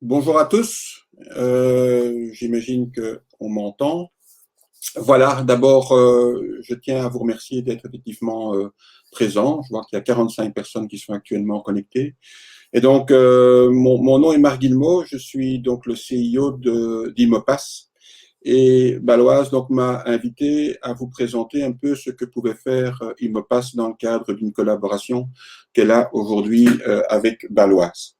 Bonjour à tous. J'imagine qu'on m'entend. Voilà, d'abord, je tiens à vous remercier d'être effectivement présent. Je vois qu'il y a 45 personnes qui sont actuellement connectées. Et donc, mon nom est Marc Guillemot. Je suis donc le CIO d'Imopass. Et Baloise donc m'a invité à vous présenter un peu ce que pouvait faire Imopass dans le cadre d'une collaboration qu'elle a aujourd'hui avec Baloise.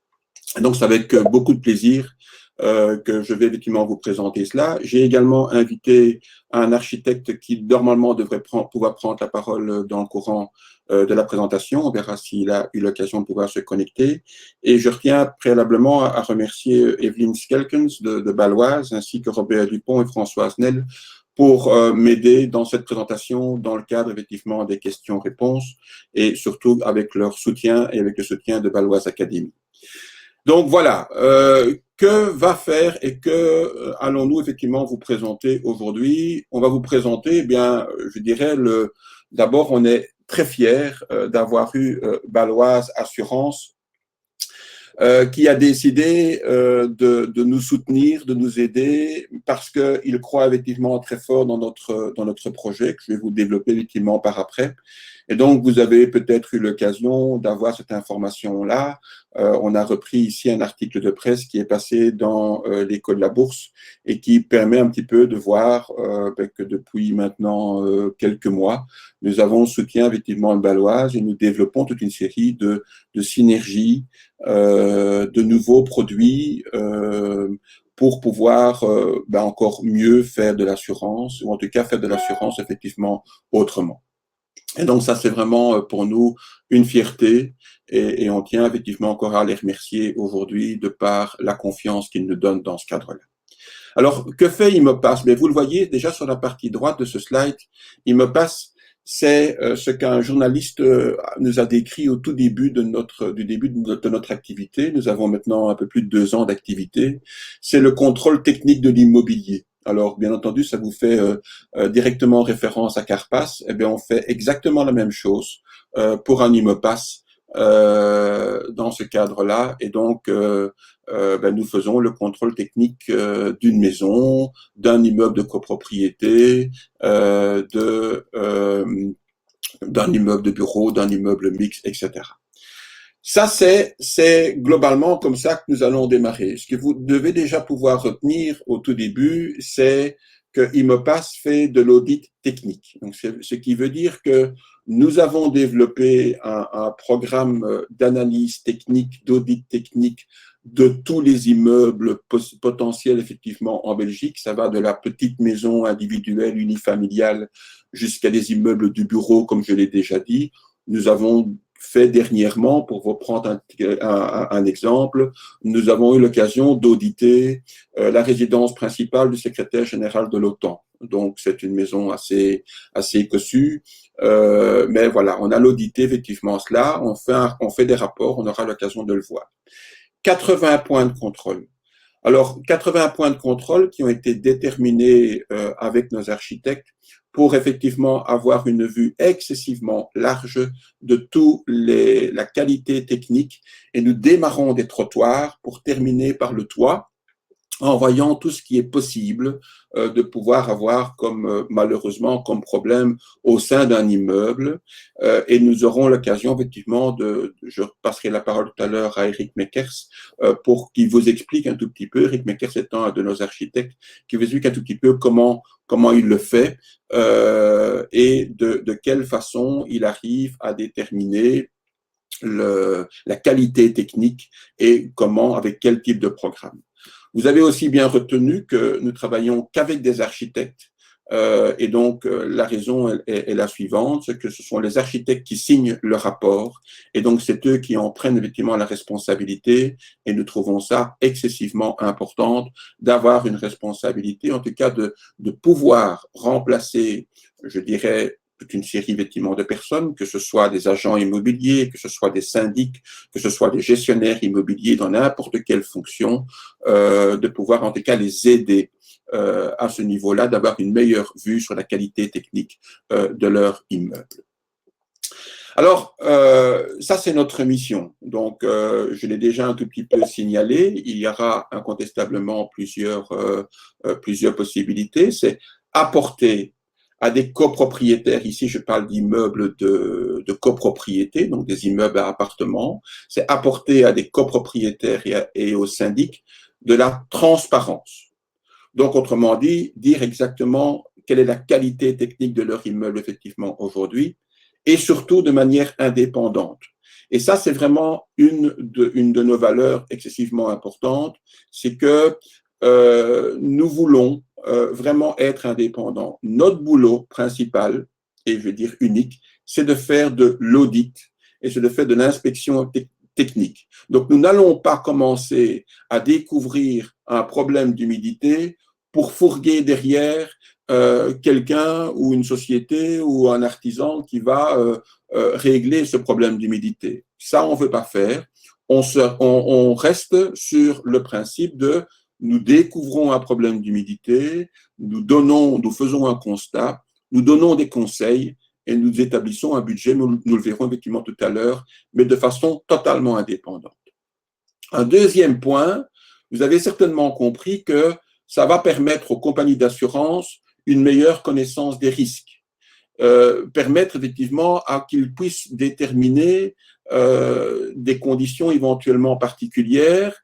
Donc, c'est avec beaucoup de plaisir que je vais effectivement vous présenter cela. J'ai également invité un architecte qui normalement devrait pouvoir prendre la parole dans le courant de la présentation. On verra s'il a eu l'occasion de pouvoir se connecter. Et je tiens préalablement à remercier Evelyne Skelkens de Baloise, ainsi que Robert Dupont et Françoise Nel pour m'aider dans cette présentation dans le cadre effectivement des questions-réponses et surtout avec leur soutien et avec le soutien de Baloise Academy. Donc voilà, que va faire et que allons-nous effectivement vous présenter aujourd'hui? On va vous présenter, eh bien, je dirais, d'abord, on est très fiers d'avoir eu Baloise Assurance qui a décidé de nous soutenir, de nous aider, parce qu'il croit effectivement très fort dans notre projet, que je vais vous développer effectivement par après. Et donc, vous avez peut-être eu l'occasion d'avoir cette information-là. On a repris ici un article de presse qui est passé dans l'écho de la bourse et qui permet un petit peu de voir que depuis maintenant quelques mois, nous avons le soutien effectivement de Baloise et nous développons toute une série de synergies, de nouveaux produits pour pouvoir encore mieux faire de l'assurance, ou en tout cas faire de l'assurance effectivement autrement. Et donc ça, c'est vraiment pour nous une fierté et on tient effectivement encore à les remercier aujourd'hui de par la confiance qu'ils nous donnent dans ce cadre-là. Alors, que fait Imopass? Mais vous le voyez déjà sur la partie droite de ce slide, Imopass, c'est ce qu'un journaliste nous a décrit au tout début du début de notre activité. Nous avons maintenant un peu plus de 2 ans d'activité. C'est le contrôle technique de l'immobilier. Alors, bien entendu, ça vous fait directement référence à Carpass. Eh bien, on fait exactement la même chose pour un Imopass dans ce cadre-là. Et donc, nous faisons le contrôle technique d'une maison, d'un immeuble de copropriété, d'un immeuble de bureau, d'un immeuble mixte, etc. Ça, c'est globalement comme ça que nous allons démarrer. Ce que vous devez déjà pouvoir retenir au tout début, c'est que Imopass fait de l'audit technique. Donc, ce qui veut dire que nous avons développé un programme d'analyse technique, d'audit technique de tous les immeubles potentiels effectivement en Belgique. Ça va de la petite maison individuelle, unifamiliale, jusqu'à des immeubles du bureau, comme je l'ai déjà dit. Nous avons fait dernièrement, pour vous prendre un exemple, nous avons eu l'occasion d'auditer la résidence principale du secrétaire général de l'OTAN. Donc, c'est une maison assez cossue. Mais voilà, on a l'audité effectivement cela. On fait des rapports, on aura l'occasion de le voir. 80 points de contrôle. Alors, 80 points de contrôle qui ont été déterminés avec nos architectes pour effectivement avoir une vue excessivement large de la qualité technique. Et nous démarrons des trottoirs pour terminer par le toit, en voyant tout ce qui est possible de pouvoir avoir malheureusement comme problème au sein d'un immeuble. Et nous aurons l'occasion effectivement je passerai la parole tout à l'heure à Eric Meckers pour qu'il vous explique un tout petit peu, Eric Meckers étant un de nos architectes, qui vous explique un tout petit peu comment il le fait et de quelle façon il arrive à déterminer la qualité technique et avec quel type de programme. Vous avez aussi bien retenu que nous travaillons qu'avec des architectes. Et donc, la raison est la suivante, c'est que ce sont les architectes qui signent le rapport. Et donc, c'est eux qui en prennent effectivement la responsabilité. Et nous trouvons ça excessivement important d'avoir une responsabilité, en tout cas de pouvoir remplacer, je dirais, toute une série effectivement de personnes, que ce soit des agents immobiliers, que ce soit des syndics, que ce soit des gestionnaires immobiliers dans n'importe quelle fonction, de pouvoir en tout cas les aider à ce niveau-là, d'avoir une meilleure vue sur la qualité technique de leur immeuble. Alors, ça, c'est notre mission. Donc, je l'ai déjà un tout petit peu signalé. Il y aura incontestablement plusieurs possibilités. C'est apporter à des copropriétaires, ici je parle d'immeubles de copropriété, donc des immeubles à appartements, c'est apporter à des copropriétaires et aux syndics de la transparence. Donc, autrement dit, dire exactement quelle est la qualité technique de leur immeuble effectivement aujourd'hui, et surtout de manière indépendante. Et ça, c'est vraiment une de nos valeurs excessivement importantes, c'est que nous voulons vraiment être indépendants. Notre boulot principal, et je vais dire unique, c'est de faire de l'audit et c'est de faire de l'inspection technique. Donc, nous n'allons pas commencer à découvrir un problème d'humidité pour fourguer derrière quelqu'un ou une société ou un artisan qui va régler ce problème d'humidité. Ça, on ne veut pas faire. On reste sur le principe de nous découvrons un problème d'humidité, nous faisons un constat, nous donnons des conseils et nous établissons un budget, nous le verrons effectivement tout à l'heure, mais de façon totalement indépendante. Un deuxième point, vous avez certainement compris que ça va permettre aux compagnies d'assurance une meilleure connaissance des risques, permettre effectivement à qu'ils puissent déterminer des conditions éventuellement particulières,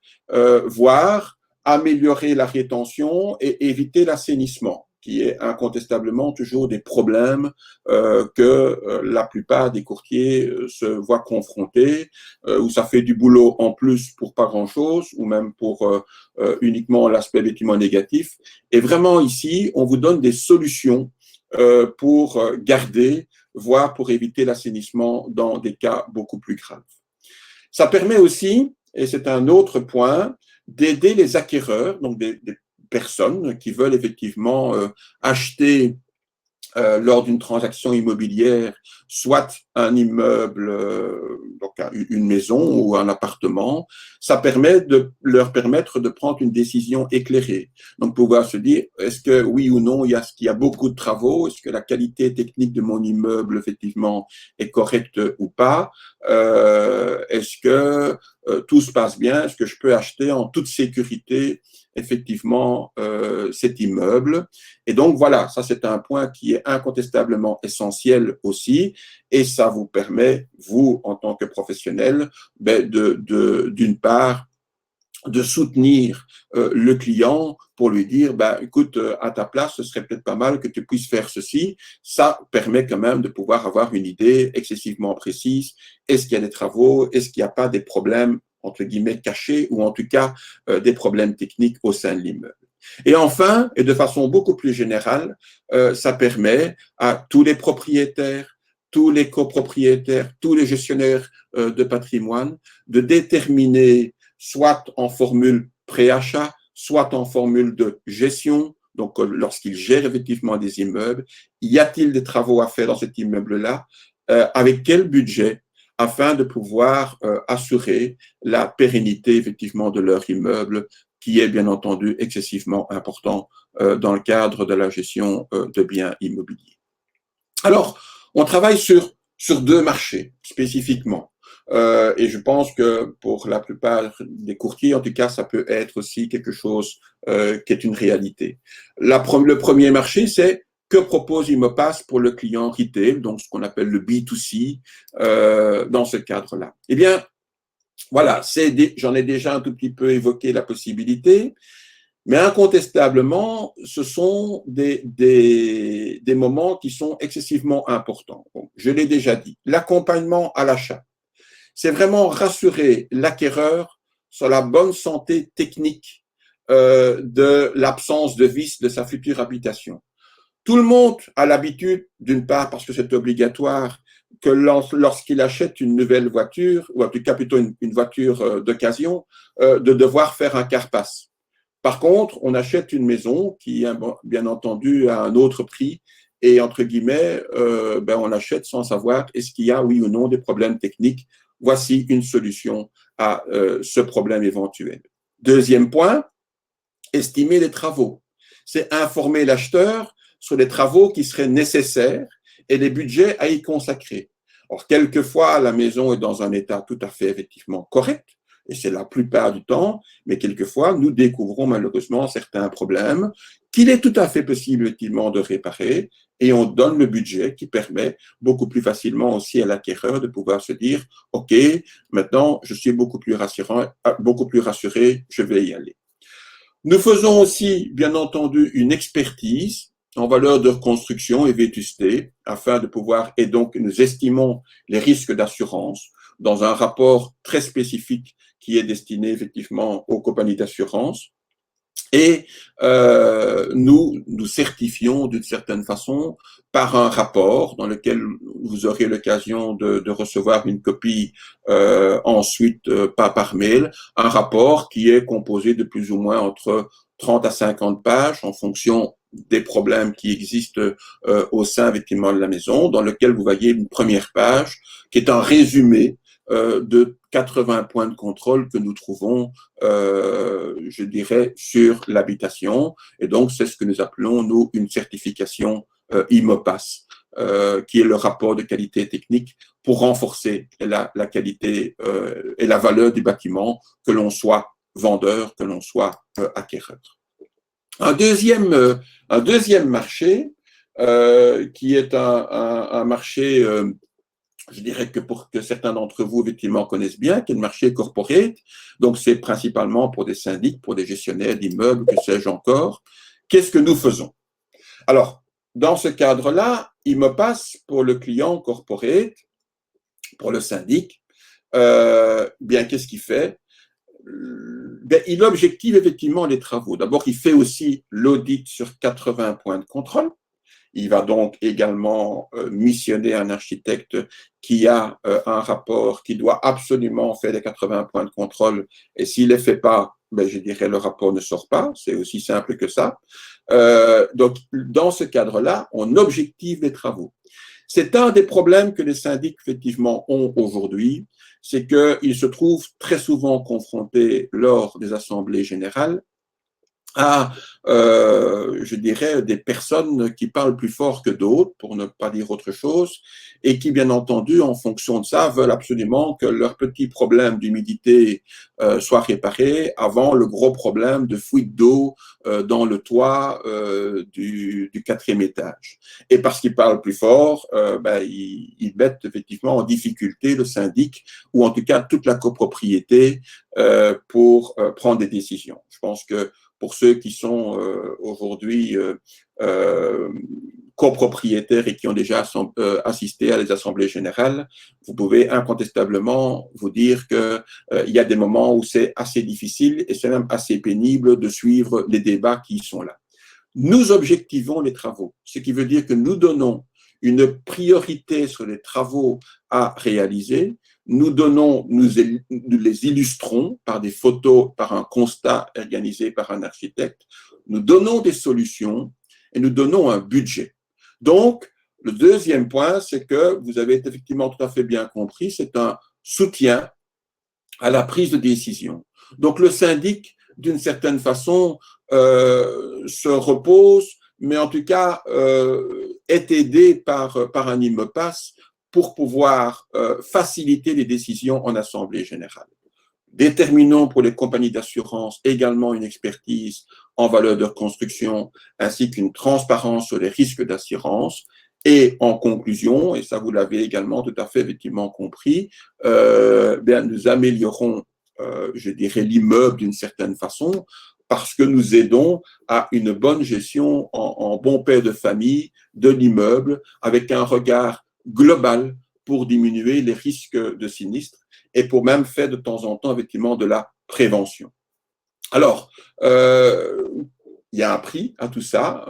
voire améliorer la rétention et éviter l'assainissement, qui est incontestablement toujours des problèmes que la plupart des courtiers se voient confrontés, où ça fait du boulot en plus pour pas grand-chose, ou même pour uniquement l'aspect effectivement négatif. Et vraiment ici, on vous donne des solutions pour garder, voire pour éviter l'assainissement dans des cas beaucoup plus graves. Ça permet aussi, et c'est un autre point, d'aider les acquéreurs, donc des personnes qui veulent effectivement acheter lors d'une transaction immobilière, soit un immeuble, donc une maison ou un appartement, ça permet de leur permettre de prendre une décision éclairée. Donc pouvoir se dire, est-ce que oui ou non, il y a beaucoup de travaux, est-ce que la qualité technique de mon immeuble effectivement est correcte ou pas, est-ce que tout se passe bien, est-ce que je peux acheter en toute sécurité effectivement cet immeuble. Et donc voilà, ça c'est un point qui est incontestablement essentiel aussi, et ça vous permet, vous en tant que professionnel, d'une part, de soutenir le client pour lui dire, écoute, à ta place, ce serait peut-être pas mal que tu puisses faire ceci. Ça permet quand même de pouvoir avoir une idée excessivement précise. Est-ce qu'il y a des travaux? Est-ce qu'il n'y a pas des problèmes, entre guillemets, cachés, ou en tout cas des problèmes techniques au sein de l'immeuble? Et enfin, et de façon beaucoup plus générale, ça permet à tous les propriétaires, tous les copropriétaires, tous les gestionnaires de patrimoine de déterminer soit en formule préachat, soit en formule de gestion, donc lorsqu'ils gèrent effectivement des immeubles, y a-t-il des travaux à faire dans cet immeuble-là, avec quel budget, afin de pouvoir assurer la pérennité effectivement de leur immeuble, qui est bien entendu excessivement important dans le cadre de la gestion de biens immobiliers. Alors, on travaille sur deux marchés spécifiquement. Et je pense que pour la plupart des courtiers, en tout cas, ça peut être aussi quelque chose qui est une réalité. Le premier marché, c'est que propose Imopass pour le client retail, donc ce qu'on appelle le B2C dans ce cadre-là. Eh bien, voilà, j'en ai déjà un tout petit peu évoqué la possibilité, mais incontestablement, ce sont des moments qui sont excessivement importants. Donc, je l'ai déjà dit, l'accompagnement à l'achat, c'est vraiment rassurer l'acquéreur sur la bonne santé technique de l'absence de vices de sa future habitation. Tout le monde a l'habitude, d'une part parce que c'est obligatoire, que lorsqu'il achète une nouvelle voiture, ou en tout cas plutôt une voiture d'occasion, de devoir faire un carpass. Par contre, on achète une maison qui, bien entendu, a un autre prix, et entre guillemets, on l'achète sans savoir est-ce qu'il y a, oui ou non, des problèmes techniques. Voici une solution à ce problème éventuel. Deuxième point, estimer les travaux. C'est informer l'acheteur sur les travaux qui seraient nécessaires et les budgets à y consacrer. Or, quelquefois, la maison est dans un état tout à fait effectivement correct, et c'est la plupart du temps, mais quelquefois, nous découvrons malheureusement certains problèmes qu'il est tout à fait possible effectivement de réparer, et on donne le budget qui permet beaucoup plus facilement aussi à l'acquéreur de pouvoir se dire « Ok, maintenant, je suis beaucoup plus rassuré, je vais y aller ». Nous faisons aussi, bien entendu, une expertise en valeur de reconstruction et vétusté, afin de pouvoir, et donc nous estimons les risques d'assurance dans un rapport très spécifique qui est destiné effectivement aux compagnies d'assurance. Et nous certifions d'une certaine façon par un rapport dans lequel vous aurez l'occasion de recevoir une copie ensuite pas par mail, un rapport qui est composé de plus ou moins entre 30 à 50 pages en fonction des problèmes qui existent au sein effectivement de la maison, dans lequel vous voyez une première page qui est un résumé de 80 points de contrôle que nous trouvons, je dirais, sur l'habitation. Et donc, c'est ce que nous appelons, nous, une certification IMOPAS, qui est le rapport de qualité technique pour renforcer la qualité et la valeur du bâtiment, que l'on soit vendeur, que l'on soit acquéreur. Un deuxième marché, qui est un marché je dirais que pour que certains d'entre vous, effectivement, connaissent bien, qui est le marché corporate. Donc, c'est principalement pour des syndics, pour des gestionnaires d'immeubles, que sais-je encore. Qu'est-ce que nous faisons? Alors, dans ce cadre-là, il me passe pour le client corporate, pour le syndic, bien, qu'est-ce qu'il fait? Ben, il objective effectivement les travaux. D'abord, il fait aussi l'audit sur 80 points de contrôle. Il va donc également missionner un architecte qui a un rapport qui doit absolument faire les 80 points de contrôle. Et s'il ne les fait pas, ben, je dirais le rapport ne sort pas. C'est aussi simple que ça. Donc, dans ce cadre-là, on objective les travaux. C'est un des problèmes que les syndics, effectivement, ont aujourd'hui. C'est qu'ils se trouvent très souvent confrontés lors des assemblées générales à, je dirais, des personnes qui parlent plus fort que d'autres, pour ne pas dire autre chose, et qui, bien entendu, en fonction de ça, veulent absolument que leur petit problème d'humidité soit réparé avant le gros problème de fuite d'eau dans le toit du 4e étage. Et parce qu'ils parlent plus fort, ben, ils mettent effectivement en difficulté le syndic, ou en tout cas toute la copropriété, pour prendre des décisions. Je pense que pour ceux qui sont aujourd'hui copropriétaires et qui ont déjà assisté à des assemblées générales, vous pouvez incontestablement vous dire qu'il y a des moments où c'est assez difficile et c'est même assez pénible de suivre les débats qui sont là. Nous objectivons les travaux, ce qui veut dire que nous donnons une priorité sur les travaux à réaliser. Nous les illustrons par des photos, par un constat organisé par un architecte. Nous donnons des solutions et nous donnons un budget. Donc, le deuxième point, c'est que vous avez effectivement tout à fait bien compris, c'est un soutien à la prise de décision. Donc, le syndic, d'une certaine façon, se repose, mais en tout cas, est aidé par un IMOPAS pour pouvoir faciliter les décisions en assemblée générale. Déterminons pour les compagnies d'assurance également une expertise en valeur de reconstruction ainsi qu'une transparence sur les risques d'assurance. Et en conclusion, et ça vous l'avez également tout à fait effectivement compris, bien, nous améliorons, je dirais, l'immeuble d'une certaine façon parce que nous aidons à une bonne gestion en bon père de famille de l'immeuble avec un regard global pour diminuer les risques de sinistres et pour même faire de temps en temps effectivement de la prévention. Alors, il y a un prix à tout ça.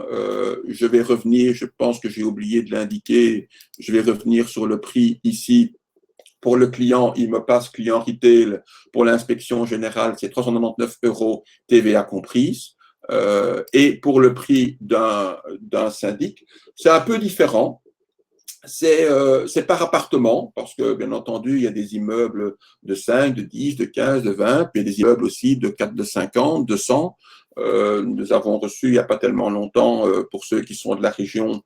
Je vais revenir, je pense que j'ai oublié de l'indiquer, je vais revenir sur le prix ici. Pour le client, il me passe client retail. Pour l'inspection générale, c'est 399 € TVA comprise. Et pour le prix d'un syndic, c'est un peu différent. C'est par appartement, parce que, bien entendu, il y a des immeubles de 5, de 10, de 15, de 20, puis il y a des immeubles aussi de 4, de 50, de 100. Nous avons reçu, il n'y a pas tellement longtemps, pour ceux qui sont de la région,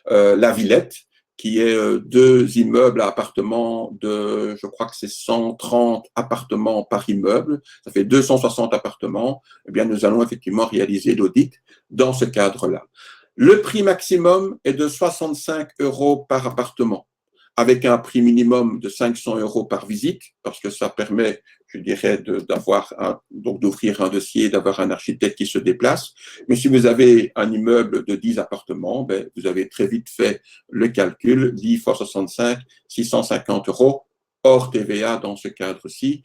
la Villette, qui est deux immeubles à appartements de, je crois que c'est 130 appartements par immeuble, ça fait 260 appartements, eh bien, nous allons effectivement réaliser l'audit dans ce cadre-là. Le prix maximum est de 65 € par appartement, avec un prix minimum de 500 € par visite, parce que ça permet, je dirais, d'ouvrir un dossier, d'avoir un architecte qui se déplace. Mais si vous avez un immeuble de 10 appartements, ben, vous avez très vite fait le calcul, 10 fois 65, 650 € hors TVA dans ce cadre-ci.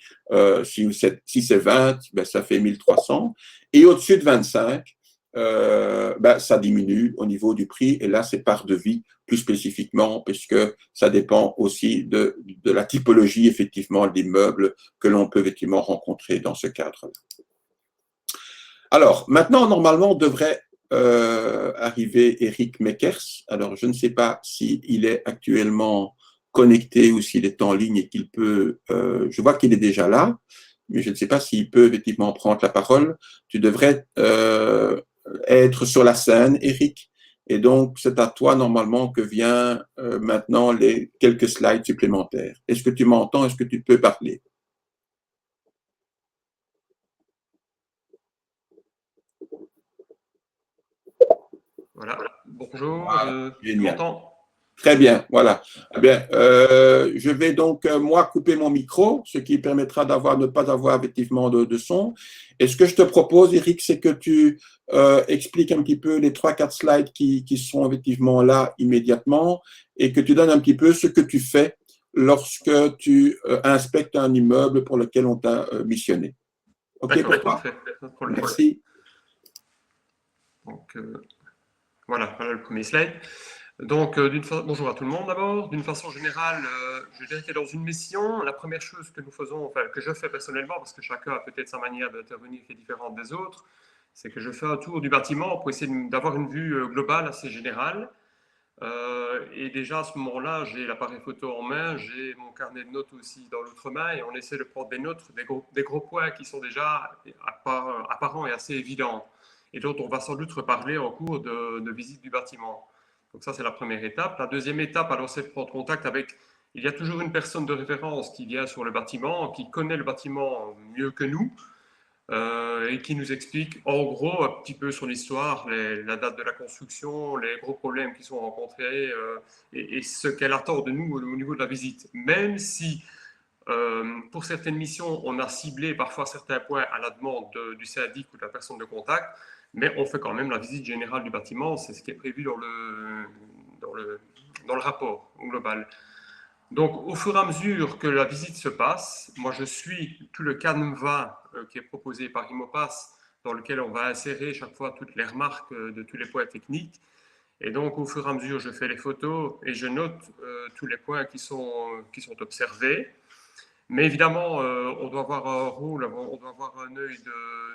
Si c'est 20, ben, ça fait 1300. Et au-dessus de 25, ben, ça diminue au niveau du prix. Et là, c'est par devis plus spécifiquement, puisque ça dépend aussi de la typologie, effectivement, d'immeubles que l'on peut effectivement rencontrer dans ce cadre-là. Alors, maintenant, normalement, devrait arriver Eric Meckers. Alors, je ne sais pas s'il est actuellement connecté ou s'il est en ligne et qu'il peut… je vois qu'il est déjà là, mais je ne sais pas s'il peut effectivement prendre la parole. Tu devrais être sur la scène, Eric. Et donc, c'est à toi, normalement, que vient maintenant les quelques slides supplémentaires. Est-ce que tu m'entends? Est-ce que tu peux parler? Voilà, bonjour, Voilà. tu m'entends? Très bien, voilà. Eh bien, je vais donc, moi, couper mon micro, ce qui permettra ne pas avoir effectivement de son. Et ce que je te propose, Eric, c'est que tu expliques un petit peu les 3-4 slides qui sont effectivement là immédiatement et que tu donnes un petit peu ce que tu fais lorsque tu inspectes un immeuble pour lequel on t'a missionné. OK pour toi? Parfait, pas de problème. Merci. Donc, voilà le premier slide. Donc, bonjour à tout le monde d'abord. D'une façon générale, je dirais que dans une mission, la première chose que nous faisons, enfin, que je fais personnellement, parce que chacun a peut-être sa manière d'intervenir qui est différente des autres, c'est que je fais un tour du bâtiment pour essayer d'avoir une vue globale assez générale. Et déjà à ce moment-là, j'ai l'appareil photo en main, j'ai mon carnet de notes aussi dans l'autre main, et on essaie de prendre des notes, des gros points qui sont déjà apparents et assez évidents, et dont on va sans doute reparler en cours de visite du bâtiment. Donc ça, c'est la première étape. La deuxième étape, alors, c'est de prendre contact avec… Il y a toujours une personne de référence qui vient sur le bâtiment, qui connaît le bâtiment mieux que nous, et qui nous explique en gros un petit peu son histoire, la date de la construction, les gros problèmes qui sont rencontrés, et ce qu'elle attend de nous au niveau de la visite. Même si pour certaines missions, on a ciblé parfois certains points à la demande du syndic ou de la personne de contact, mais on fait quand même la visite générale du bâtiment, c'est ce qui est prévu dans le rapport global. Donc, au fur et à mesure que la visite se passe, moi je suis tout le canevas qui est proposé par Imopass, dans lequel on va insérer chaque fois toutes les remarques de tous les points techniques. Et donc, au fur et à mesure, je fais les photos et je note tous les points qui sont observés. Mais évidemment, on doit avoir un rôle, on doit avoir un œil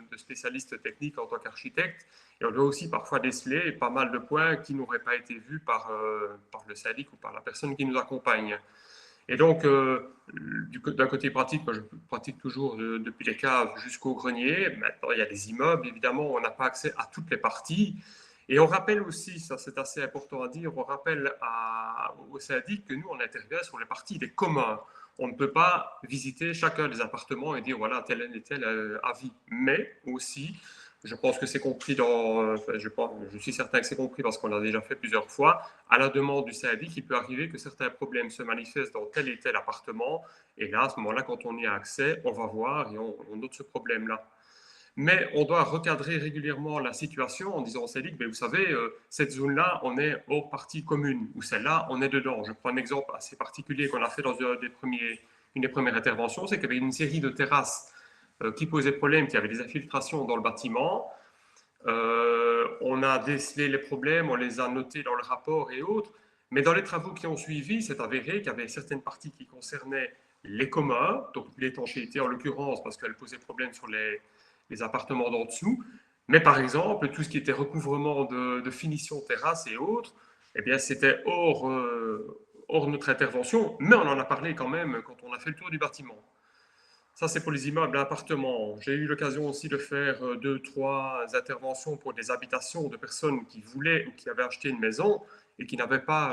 de spécialiste technique en tant qu'architecte. Et on doit aussi parfois déceler pas mal de points qui n'auraient pas été vus par le syndic ou par la personne qui nous accompagne. Et donc, d'un côté pratique, moi je pratique toujours depuis les caves jusqu'au grenier. Maintenant, il y a des immeubles, évidemment, on n'a pas accès à toutes les parties. Et on rappelle aussi, ça c'est assez important à dire, on rappelle au syndic que nous, on intervient sur les parties des communs. On ne peut pas visiter chacun des appartements et dire, voilà, tel et tel avis. Mais aussi, je pense que c'est compris je suis certain que c'est compris parce qu'on l'a déjà fait plusieurs fois, à la demande du syndic, il peut arriver que certains problèmes se manifestent dans tel et tel appartement. Et là, à ce moment-là, quand on y a accès, on va voir et on note ce problème-là. Mais on doit recadrer régulièrement la situation en disant au syndic, mais vous savez, cette zone-là, on est hors partie commune, ou celle-là, on est dedans. Je prends un exemple assez particulier qu'on a fait dans une des premières interventions, c'est qu'il y avait une série de terrasses qui posaient problème, qui avaient des infiltrations dans le bâtiment. On a décelé les problèmes, on les a notés dans le rapport et autres. Mais dans les travaux qui ont suivi, c'est avéré qu'il y avait certaines parties qui concernaient les communs, donc l'étanchéité en l'occurrence, parce qu'elle posait problème sur les appartements d'en dessous. Mais par exemple, tout ce qui était recouvrement de finition terrasse et autres, eh bien, c'était hors notre intervention, mais on en a parlé quand même quand on a fait le tour du bâtiment. Ça, c'est pour les immeubles à appartements. J'ai eu l'occasion aussi de faire 2-3 interventions pour des habitations de personnes qui voulaient ou qui avaient acheté une maison. et qui n'avaient pas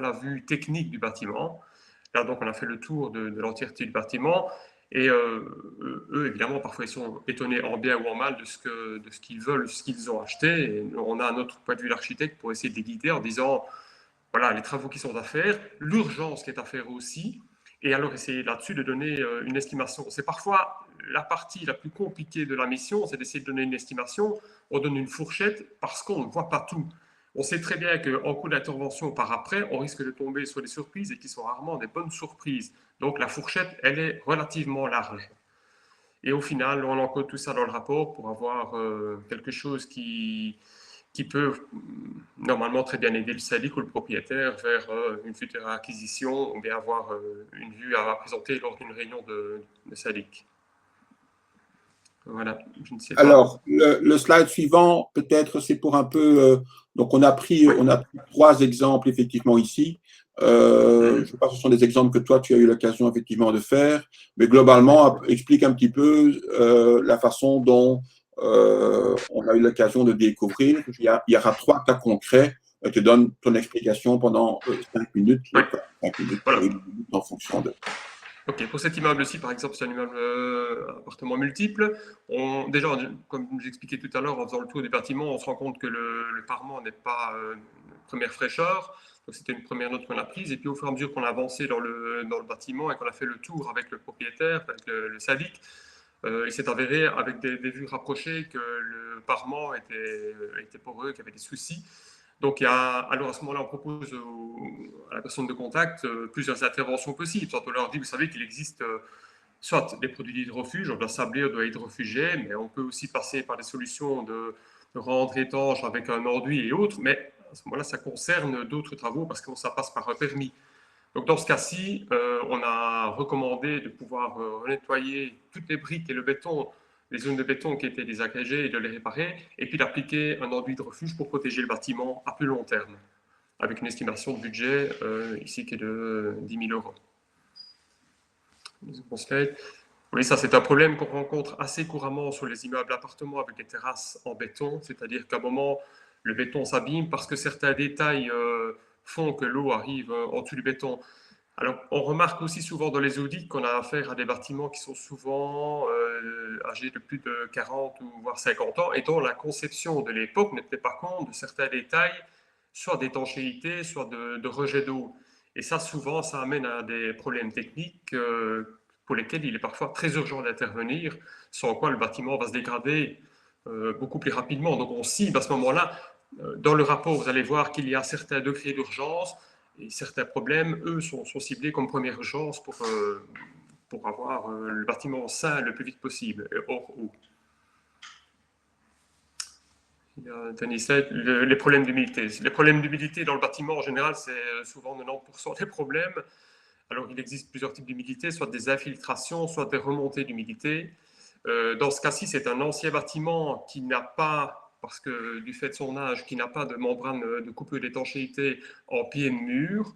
la vue technique du bâtiment. Là, donc, on a fait le tour de l'entièreté du bâtiment. Et eux, évidemment, parfois, ils sont étonnés en bien ou en mal de ce qu'ils veulent, ce qu'ils ont acheté. Et on a un autre point de vue l'architecte pour essayer de les guider en disant, voilà, les travaux qui sont à faire, l'urgence qui est à faire aussi, et alors essayer là-dessus de donner une estimation. C'est parfois la partie la plus compliquée de la mission, c'est d'essayer de donner une estimation. On donne une fourchette parce qu'on ne voit pas tout. On sait très bien qu'en cours d'intervention par après, on risque de tomber sur des surprises et qui sont rarement des bonnes surprises. Donc la fourchette, elle est relativement large. Et au final, on encode tout ça dans le rapport pour avoir quelque chose qui peut normalement très bien aider le syndic ou le propriétaire vers une future acquisition ou bien avoir une vue à présenter lors d'une réunion de syndic. Voilà, je ne sais pas. Alors, le slide suivant, peut-être, c'est pour un peu. Donc, on a pris 3 exemples, effectivement, ici. Je sais pas, ce sont des exemples que toi, tu as eu l'occasion, effectivement, de faire. Mais globalement, explique un petit peu la façon dont on a eu l'occasion de découvrir. Il y aura 3 cas concrets. Je te donne ton explication pendant 5 minutes. Oui. 5 minutes, Voilà. en fonction de. Ok, pour cet immeuble-ci, par exemple, c'est un immeuble appartement multiple. Déjà, comme j'expliquais tout à l'heure, en faisant le tour du bâtiment, on se rend compte que le parement n'est pas première fraîcheur. Donc, c'était une première note qu'on a prise. Et puis, au fur et à mesure qu'on a avancé dans le bâtiment et qu'on a fait le tour avec le propriétaire, avec le syndic, il s'est avéré, avec des vues rapprochées, que le parement était poreux, qu'il y avait des soucis. Donc, alors à ce moment-là, on propose à la personne de contact plusieurs interventions possibles. Soit on leur dit, vous savez qu'il existe soit des produits d'hydrofuge, on doit sabler, on doit hydrofuger, mais on peut aussi passer par des solutions de rendre étanche avec un enduit et autres. Mais à ce moment-là, ça concerne d'autres travaux parce que ça passe par un permis. Donc, dans ce cas-ci, on a recommandé de pouvoir nettoyer toutes les briques et le béton, les zones de béton qui étaient désagrégées et de les réparer, et puis d'appliquer un enduit de refuge pour protéger le bâtiment à plus long terme, avec une estimation de budget ici qui est de 10 000 €. Oui, ça c'est un problème qu'on rencontre assez couramment sur les immeubles appartements avec des terrasses en béton, c'est-à-dire qu'à un moment, le béton s'abîme parce que certains détails font que l'eau arrive en dessous du béton. Alors, on remarque aussi souvent dans les audits qu'on a affaire à des bâtiments qui sont souvent âgés de plus de 40 ou voire 50 ans et dont la conception de l'époque ne tenait pas compte de certains détails, soit d'étanchéité, soit de rejet d'eau. Et ça, souvent, ça amène à des problèmes techniques pour lesquels il est parfois très urgent d'intervenir, sans quoi le bâtiment va se dégrader beaucoup plus rapidement. Donc, on cible à ce moment-là. Dans le rapport, vous allez voir qu'il y a certains degrés d'urgence. Et certains problèmes, eux, sont ciblés comme première urgence pour avoir le bâtiment sain le plus vite possible, hors eau. Les problèmes d'humidité. Les problèmes d'humidité dans le bâtiment, en général, c'est souvent 90% des problèmes. Alors, il existe plusieurs types d'humidité, soit des infiltrations, soit des remontées d'humidité. Dans ce cas-ci, c'est un ancien bâtiment qui n'a pas, parce que du fait de son âge, qui n'a pas de membrane de coupe d'étanchéité en pied de mur.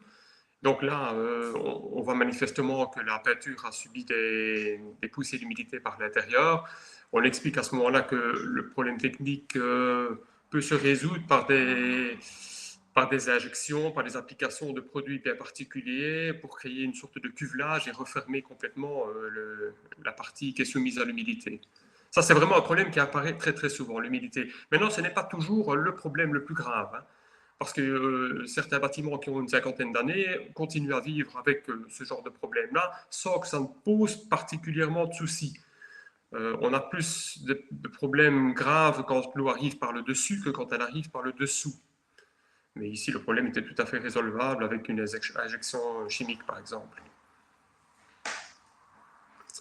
Donc là, on voit manifestement que la peinture a subi des poussées d'humidité par l'intérieur. On explique à ce moment-là que le problème technique peut se résoudre par des injections, par des applications de produits bien particuliers pour créer une sorte de cuvelage et refermer complètement la partie qui est soumise à l'humidité. Ça, c'est vraiment un problème qui apparaît très très souvent, l'humidité. Maintenant, ce n'est pas toujours le problème le plus grave, hein, parce que certains bâtiments qui ont une cinquantaine d'années continuent à vivre avec ce genre de problème-là sans que ça ne pose particulièrement de soucis. On a plus de problèmes graves quand l'eau arrive par le dessus que quand elle arrive par le dessous. Mais ici, le problème était tout à fait résolvable avec une injection chimique, par exemple.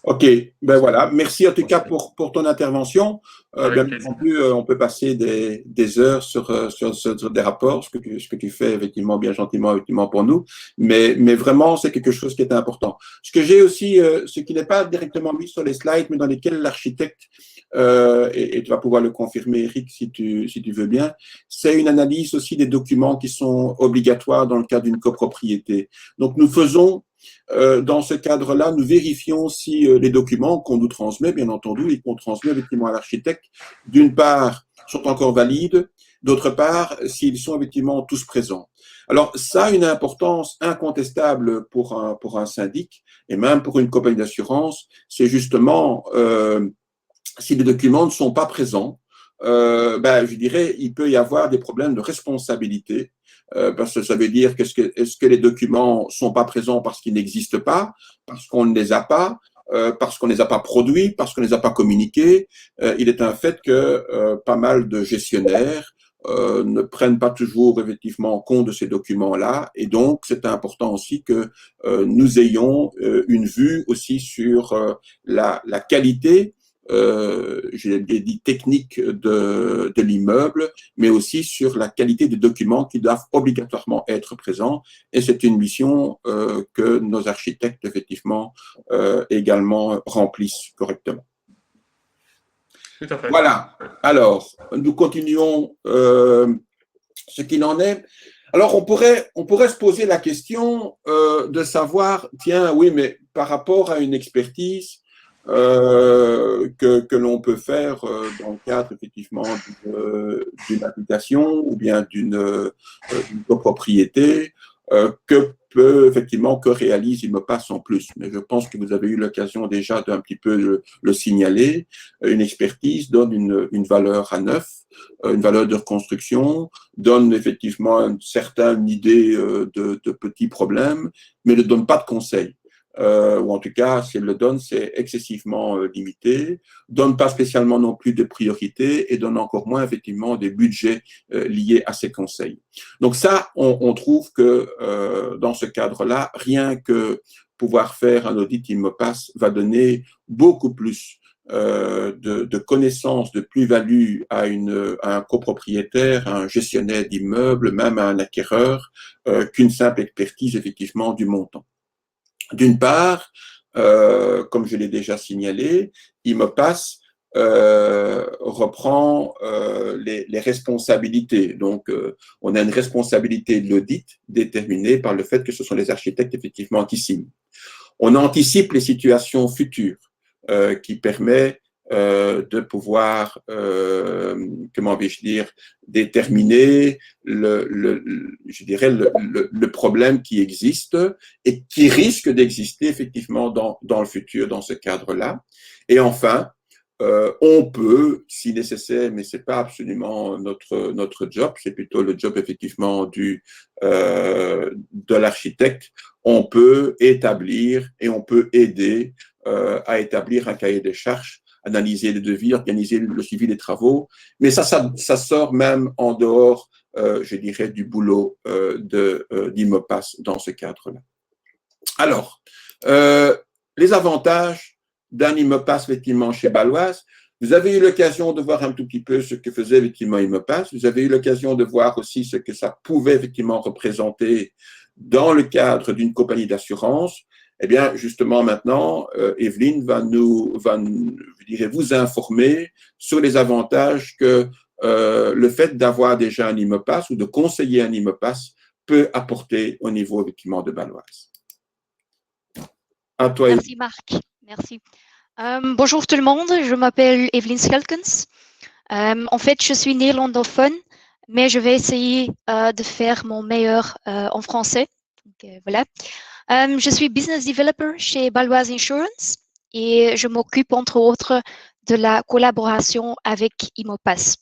Ok, ben voilà. Merci en tout cas pour ton intervention. Bien entendu, on peut passer des heures sur des rapports, ce que tu fais effectivement bien gentiment effectivement pour nous, mais vraiment c'est quelque chose qui est important. Ce que j'ai aussi, ce qui n'est pas directement mis sur les slides, mais dans lesquels l'architecte et tu vas pouvoir le confirmer, Eric, si tu veux bien, c'est une analyse aussi des documents qui sont obligatoires dans le cadre d'une copropriété. Donc nous faisons dans ce cadre-là, nous vérifions si les documents qu'on nous transmet, bien entendu, et qu'on transmet effectivement à l'architecte, d'une part, sont encore valides, D'autre part, s'ils sont effectivement tous présents. Alors, ça a une importance incontestable pour un syndic et même pour une compagnie d'assurance. C'est justement si les documents ne sont pas présents, je dirais, il peut y avoir des problèmes de responsabilité, parce que ça veut dire est-ce que les documents sont pas présents parce qu'ils n'existent pas, parce qu'on ne les a pas, parce qu'on ne les a pas produits, parce qu'on ne les a pas communiqués. Il est un fait que pas mal de gestionnaires ne prennent pas toujours effectivement en compte de ces documents-là, et donc c'est important aussi que nous ayons une vue aussi sur la qualité j'ai dit technique de l'immeuble, mais aussi sur la qualité des documents qui doivent obligatoirement être présents. Et c'est une mission que nos architectes, effectivement, également remplissent correctement. Tout à fait. Voilà. Alors, nous continuons ce qu'il en est. Alors, on pourrait se poser la question de savoir, tiens, oui, mais par rapport à une expertise, que l'on peut faire dans le cadre effectivement d'une habitation ou bien d'une copropriété, que réalise Imopass en plus. Mais je pense que vous avez eu l'occasion déjà d'un petit peu le signaler. Une expertise donne une valeur à neuf, une valeur de reconstruction, donne effectivement une certaine idée de petits problèmes, mais ne donne pas de conseils. Ou en tout cas, si elle le donne, c'est excessivement limité, donne pas spécialement non plus de priorité et donne encore moins effectivement des budgets liés à ces conseils. Donc ça, on trouve que dans ce cadre-là, rien que pouvoir faire un audit Imopass va donner beaucoup plus de connaissances, de plus-value à un copropriétaire, à un gestionnaire d'immeuble, même à un acquéreur, qu'une simple expertise effectivement du montant. D'une part, comme je l'ai déjà signalé, Imopass reprend les responsabilités. Donc, on a une responsabilité de l'audit déterminée par le fait que ce sont les architectes effectivement qui signent. On anticipe les situations futures qui permet de pouvoir, comment vais-je dire, déterminer je dirais le problème qui existe et qui risque d'exister effectivement dans le futur dans ce cadre-là. Et enfin, on peut, si nécessaire, mais c'est pas absolument notre job, c'est plutôt le job effectivement de l'architecte. On peut établir et on peut aider à établir un cahier des charges, analyser les devis, organiser le suivi des travaux, mais ça sort même en dehors, je dirais, du boulot d'Imopass dans ce cadre-là. Alors, les avantages d'un Imopass effectivement chez Baloise. Vous avez eu l'occasion de voir un tout petit peu ce que faisait effectivement Imopass. Vous avez eu l'occasion de voir aussi ce que ça pouvait effectivement représenter dans le cadre d'une compagnie d'assurance. Eh bien, justement, maintenant, Evelyne va je dirais, vous informer sur les avantages que le fait d'avoir déjà un Imopass ou de conseiller un Imopass peut apporter au niveau effectivement de Baloise. À toi, merci Marc, merci. Bonjour tout le monde, je m'appelle Evelyne Schelkens. En fait, je suis néerlandophone, mais je vais essayer de faire mon meilleur en français. Donc, voilà. Je suis business developer chez Baloise Insurance et je m'occupe entre autres de la collaboration avec Imopass.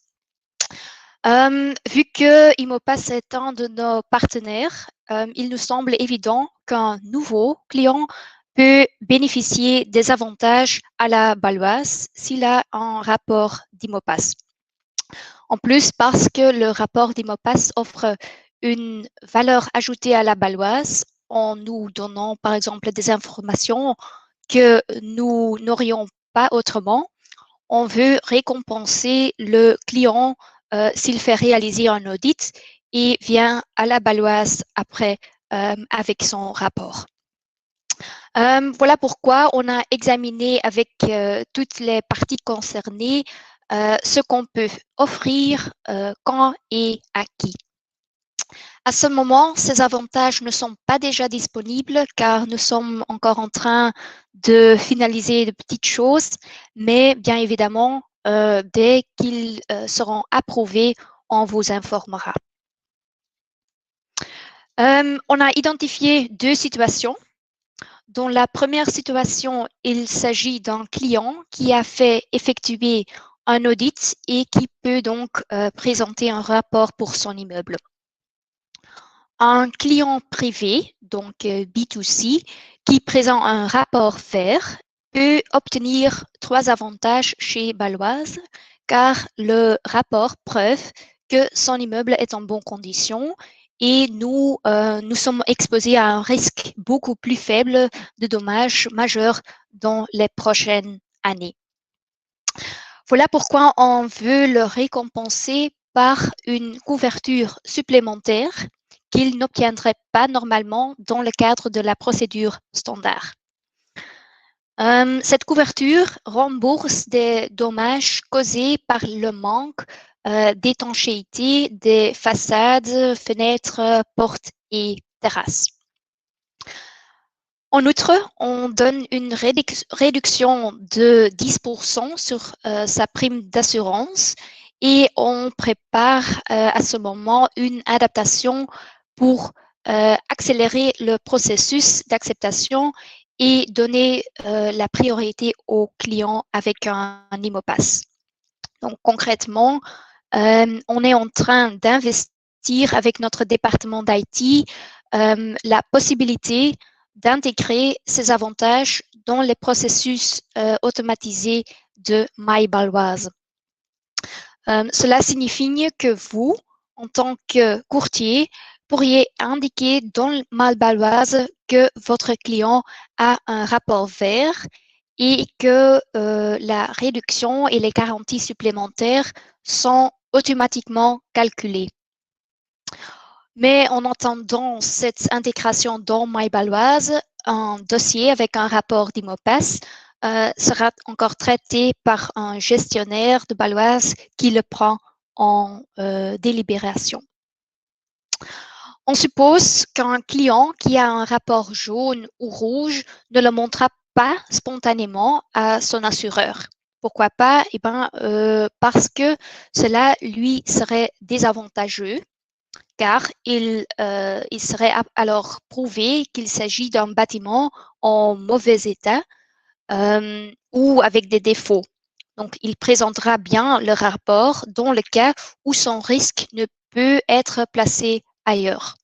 Vu que Imopass est un de nos partenaires, il nous semble évident qu'un nouveau client peut bénéficier des avantages à la Baloise s'il a un rapport d'Imopass. En plus, parce que le rapport d'Imopass offre une valeur ajoutée à la Baloise en nous donnant, par exemple, des informations que nous n'aurions pas autrement, on veut récompenser le client s'il fait réaliser un audit et vient à la Baloise après avec son rapport. Voilà pourquoi on a examiné avec toutes les parties concernées ce qu'on peut offrir, quand et à qui. À ce moment, ces avantages ne sont pas déjà disponibles car nous sommes encore en train de finaliser de petites choses, mais bien évidemment, dès qu'ils seront approuvés, on vous informera. On a identifié 2 situations. Dans la première situation, il s'agit d'un client qui a fait effectuer un audit et qui peut donc présenter un rapport pour son immeuble. Un client privé, donc B2C, qui présente un rapport vert peut obtenir 3 avantages chez Baloise, car le rapport preuve que son immeuble est en bonne condition et nous sommes exposés à un risque beaucoup plus faible de dommages majeurs dans les prochaines années. Voilà pourquoi on veut le récompenser par une couverture supplémentaire qu'il n'obtiendrait pas normalement dans le cadre de la procédure standard. Cette couverture rembourse des dommages causés par le manque d'étanchéité des façades, fenêtres, portes et terrasses. En outre, on donne une réduction de 10% sur sa prime d'assurance et on prépare à ce moment une adaptation pour accélérer le processus d'acceptation et donner la priorité aux clients avec un IMOPASS. Donc concrètement, on est en train d'investir avec notre département d'IT la possibilité d'intégrer ces avantages dans les processus automatisés de MyBaloise. Cela signifie que vous, en tant que courtier, pourriez indiquer dans MyBaloise que votre client a un rapport vert et que la réduction et les garanties supplémentaires sont automatiquement calculées. Mais en attendant cette intégration dans MyBaloise, un dossier avec un rapport d'IMOPASS sera encore traité par un gestionnaire de Baloise qui le prend en délibération. On suppose qu'un client qui a un rapport jaune ou rouge ne le montrera pas spontanément à son assureur. Pourquoi pas? Eh bien, parce que cela lui serait désavantageux, car il serait alors prouvé qu'il s'agit d'un bâtiment en mauvais état ou avec des défauts. Donc, il présentera bien le rapport dans le cas où son risque ne peut être placé ailleurs.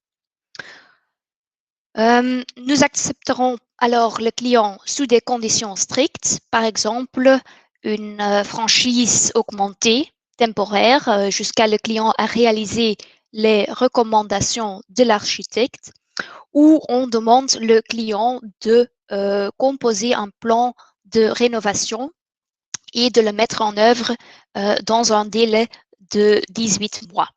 Nous accepterons alors le client sous des conditions strictes, par exemple une franchise augmentée temporaire jusqu'à le client a réalisé les recommandations de l'architecte, ou on demande le client de composer un plan de rénovation et de le mettre en œuvre dans un délai de 18 mois.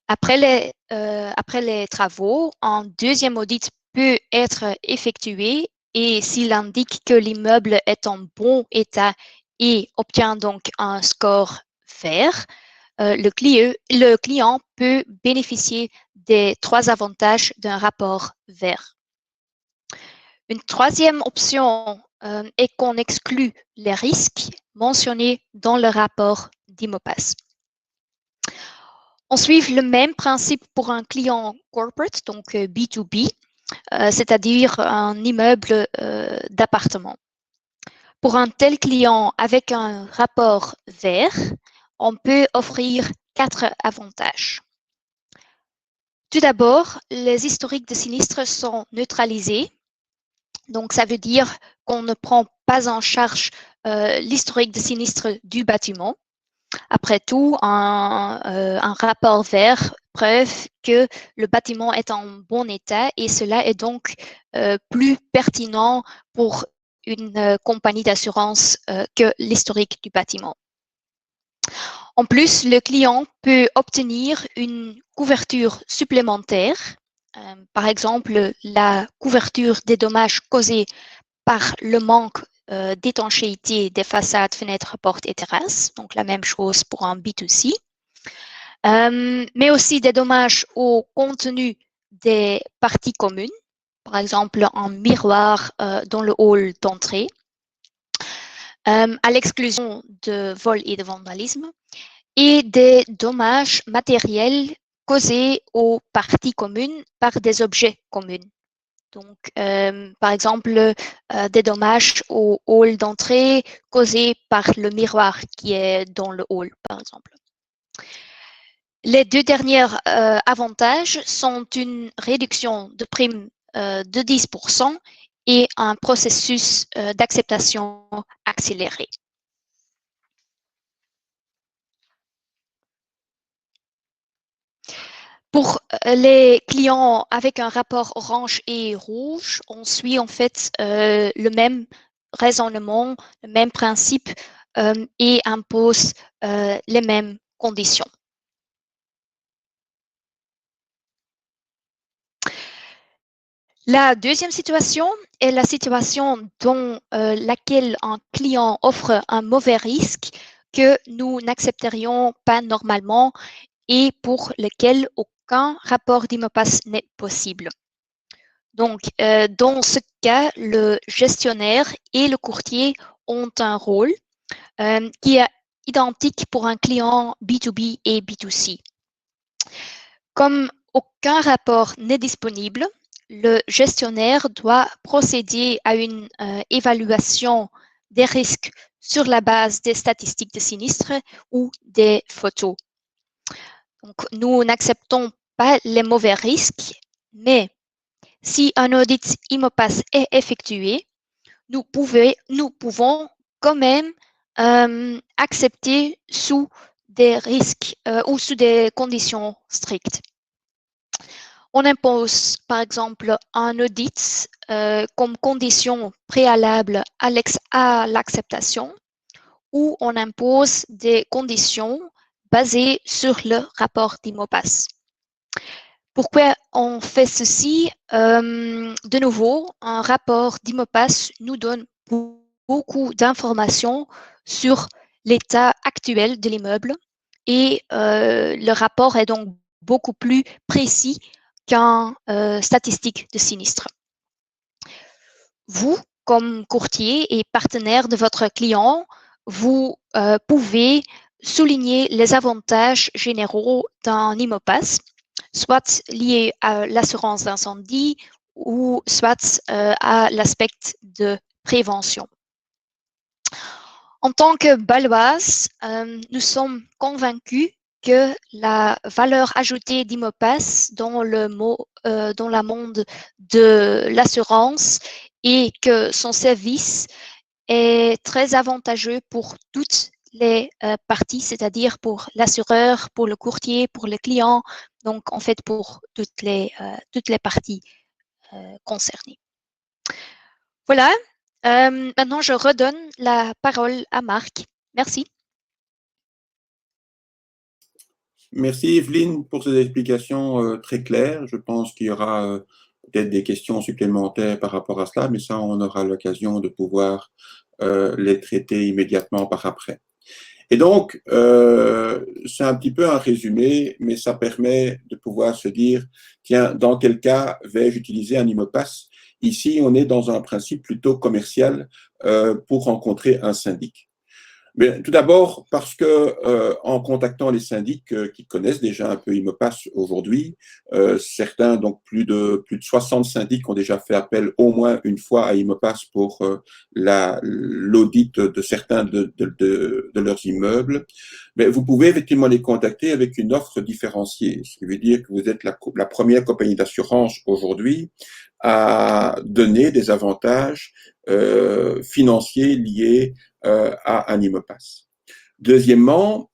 Après les travaux, un deuxième audit peut être effectué et s'il indique que l'immeuble est en bon état et obtient donc un score vert, le client peut bénéficier des 3 avantages d'un rapport vert. Une troisième option est qu'on exclut les risques mentionnés dans le rapport d'IMOPASS. On suit le même principe pour un client corporate, donc B2B, c'est-à-dire un immeuble d'appartement. Pour un tel client avec un rapport vert, on peut offrir 4 avantages. Tout d'abord, les historiques de sinistres sont neutralisés. Donc, ça veut dire qu'on ne prend pas en charge l'historique de sinistre du bâtiment. Après tout, un rapport vert preuve que le bâtiment est en bon état et cela est donc plus pertinent pour une compagnie d'assurance que l'historique du bâtiment. En plus, le client peut obtenir une couverture supplémentaire, par exemple la couverture des dommages causés par le manque d'étanchéité des façades, fenêtres, portes et terrasses, donc la même chose pour un B2C, mais aussi des dommages au contenu des parties communes, par exemple un miroir dans le hall d'entrée, à l'exclusion de vol et de vandalisme, et des dommages matériels causés aux parties communes par des objets communs. Donc, par exemple, des dommages au hall d'entrée causés par le miroir qui est dans le hall, par exemple. Les deux derniers avantages sont une réduction de prime de 10% et un processus d'acceptation accéléré. Pour les clients avec un rapport orange et rouge, on suit en fait le même raisonnement, le même principe et impose les mêmes conditions. La deuxième situation est la situation dans laquelle un client offre un mauvais risque que nous n'accepterions pas normalement et pour lequel aucun rapport d'IMOPAS n'est possible. Donc, dans ce cas, le gestionnaire et le courtier ont un rôle qui est identique pour un client B2B et B2C. Comme aucun rapport n'est disponible, le gestionnaire doit procéder à une évaluation des risques sur la base des statistiques de sinistres ou des photos. Donc, nous n'acceptons pas les mauvais risques, mais si un audit IMOPAS est effectué, nous pouvons quand même accepter sous des risques ou sous des conditions strictes. On impose, par exemple, un audit comme condition préalable à l'acceptation ou on impose des conditions basées sur le rapport d'IMOPAS. Pourquoi on fait ceci? De nouveau, un rapport d'IMOPAS nous donne beaucoup d'informations sur l'état actuel de l'immeuble et le rapport est donc beaucoup plus précis qu'un statistique de sinistre. Vous, comme courtier et partenaire de votre client, vous pouvez souligner les avantages généraux d'un IMOPAS, soit liés à l'assurance d'incendie ou soit à l'aspect de prévention. En tant que Baloise, nous sommes convaincus que la valeur ajoutée d'IMOPAS dans le monde de l'assurance et que son service est très avantageux pour toutes les parties, c'est-à-dire pour l'assureur, pour le courtier, pour le client, donc en fait pour toutes les parties concernées. Voilà, maintenant je redonne la parole à Marc. Merci. Merci Evelyne pour ces explications très claires. Je pense qu'il y aura peut-être des questions supplémentaires par rapport à cela, mais ça, on aura l'occasion de pouvoir les traiter immédiatement par après. Et donc, c'est un petit peu un résumé, mais ça permet de pouvoir se dire, tiens, dans quel cas vais-je utiliser un IMOPAS? Ici, on est dans un principe plutôt commercial pour rencontrer un syndic. Mais tout d'abord, parce que en contactant les syndics qui connaissent déjà un peu IMOPAS aujourd'hui, certains, donc plus de 60 syndics ont déjà fait appel au moins une fois à IMOPAS pour l'audit de certains de leurs immeubles. Mais vous pouvez effectivement les contacter avec une offre différenciée, ce qui veut dire que vous êtes la première compagnie d'assurance aujourd'hui à donner des avantages financiers liés à un IMOPAS. Deuxièmement,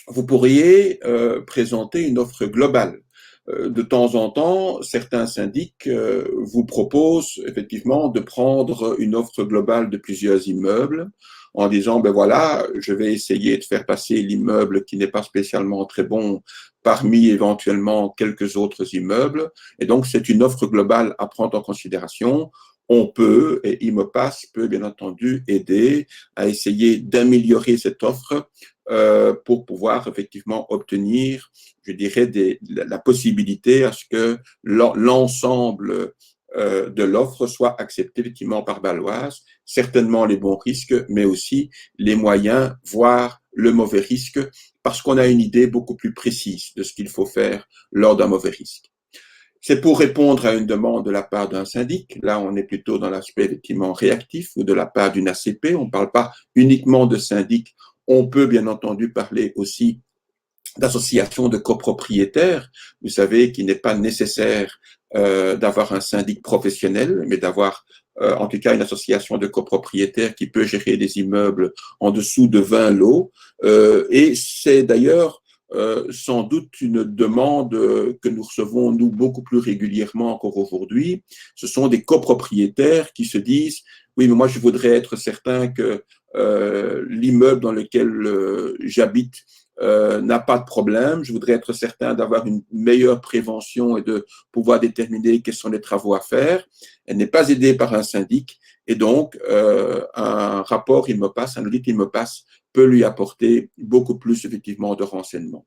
vous pourriez présenter une offre globale. De temps en temps, certains syndics vous proposent effectivement de prendre une offre globale de plusieurs immeubles en disant, ben voilà, je vais essayer de faire passer l'immeuble qui n'est pas spécialement très bon parmi éventuellement quelques autres immeubles. Et donc, c'est une offre globale à prendre en considération. On peut, et IMOPAS peut bien entendu aider à essayer d'améliorer cette offre pour pouvoir effectivement obtenir, je dirais, la possibilité à ce que l'ensemble de l'offre soit accepté effectivement par Baloise, certainement les bons risques, mais aussi les moyens, voire le mauvais risque parce qu'on a une idée beaucoup plus précise de ce qu'il faut faire lors d'un mauvais risque. C'est pour répondre à une demande de la part d'un syndic. Là, on est plutôt dans l'aspect effectivement réactif ou de la part d'une ACP. On ne parle pas uniquement de syndic. On peut bien entendu parler aussi d'associations de copropriétaires. Vous savez qu'il n'est pas nécessaire d'avoir un syndic professionnel, mais d'avoir en tout cas une association de copropriétaires qui peut gérer des immeubles en dessous de 20 lots. Et c'est d'ailleurs sans doute une demande que nous recevons, nous, beaucoup plus régulièrement encore aujourd'hui. Ce sont des copropriétaires qui se disent « Oui, mais moi, je voudrais être certain que l'immeuble dans lequel j'habite n'a pas de problème. Je voudrais être certain d'avoir une meilleure prévention et de pouvoir déterminer quels sont les travaux à faire. » Elle n'est pas aidée par un syndic et donc un rapport IMOPAS, un audit IMOPAS peut lui apporter beaucoup plus effectivement de renseignements.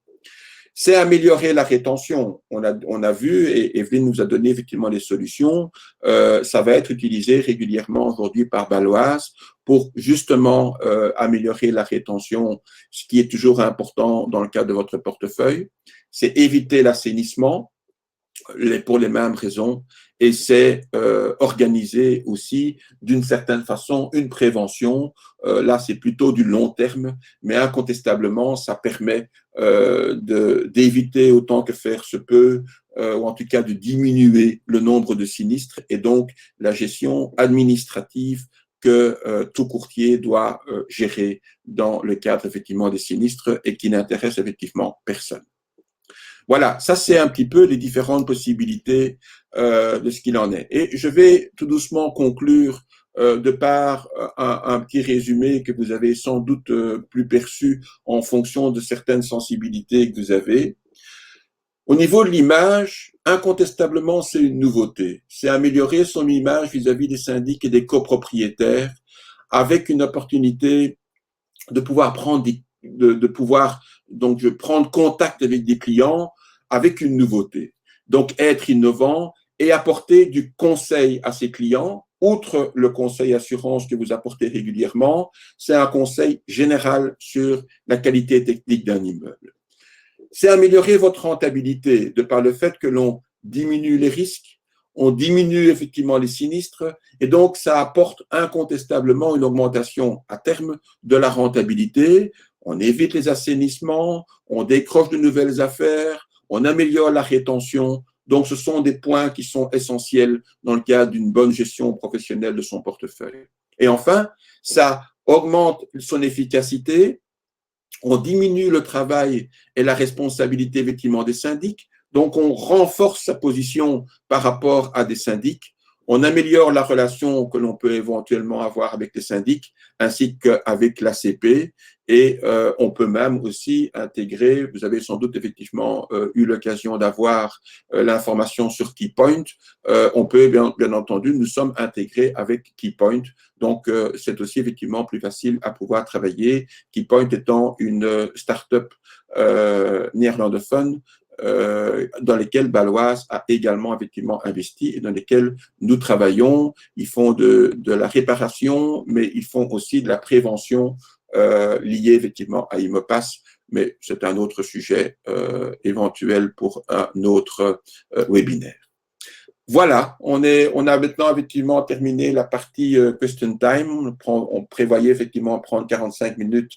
C'est améliorer la rétention. On a vu, et Evelyne nous a donné effectivement les solutions. Ça va être utilisé régulièrement aujourd'hui par Baloise pour justement améliorer la rétention, ce qui est toujours important dans le cadre de votre portefeuille. C'est éviter l'assainissement pour les mêmes raisons et c'est organiser aussi d'une certaine façon une prévention. Là, c'est plutôt du long terme, mais incontestablement, ça permet d'éviter autant que faire se peut, ou en tout cas de diminuer le nombre de sinistres et donc la gestion administrative que tout courtier doit gérer dans le cadre effectivement des sinistres et qui n'intéresse effectivement personne. Voilà, ça c'est un petit peu les différentes possibilités de ce qu'il en est. Et je vais tout doucement conclure de par un petit résumé que vous avez sans doute plus perçu en fonction de certaines sensibilités que vous avez. Au niveau de l'image, incontestablement, c'est une nouveauté. C'est améliorer son image vis-à-vis des syndics et des copropriétaires avec une opportunité de pouvoir prendre prendre contact avec des clients avec une nouveauté. Donc, être innovant et apporter du conseil à ses clients. Outre le conseil assurance que vous apportez régulièrement, c'est un conseil général sur la qualité technique d'un immeuble. C'est améliorer votre rentabilité de par le fait que l'on diminue les risques, on diminue effectivement les sinistres et donc ça apporte incontestablement une augmentation à terme de la rentabilité. On évite les assainissements, on décroche de nouvelles affaires, on améliore la rétention. Donc, ce sont des points qui sont essentiels dans le cadre d'une bonne gestion professionnelle de son portefeuille. Et enfin, ça augmente son efficacité, on diminue le travail et la responsabilité effectivement des syndics, donc on renforce sa position par rapport à des syndics, on améliore la relation que l'on peut éventuellement avoir avec les syndics ainsi qu'avec l'ACP et on peut même aussi intégrer, vous avez sans doute effectivement eu l'occasion d'avoir l'information sur Keypoint, on peut bien entendu, nous sommes intégrés avec Keypoint, donc c'est aussi effectivement plus facile à pouvoir travailler, Keypoint étant une start-up néerlandophone dans lesquels Baloise a également effectivement investi et dans lesquels nous travaillons. Ils font de la réparation, mais ils font aussi de la prévention liée effectivement à IMOPAS, mais c'est un autre sujet éventuel pour un autre webinaire. Voilà, on a maintenant effectivement terminé la partie question time. On prévoyait effectivement prendre 45 minutes.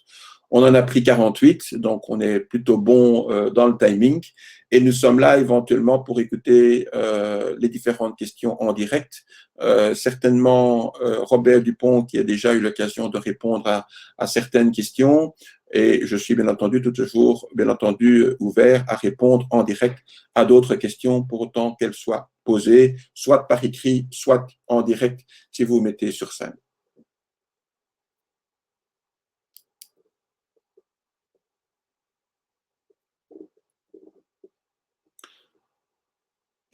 On en a pris 48, donc on est plutôt bon dans le timing. Et nous sommes là éventuellement pour écouter les différentes questions en direct. Certainement, Robert Dupont qui a déjà eu l'occasion de répondre à certaines questions. Et je suis bien entendu toujours ouvert à répondre en direct à d'autres questions pour autant qu'elles soient posées, soit par écrit, soit en direct si vous vous mettez sur scène.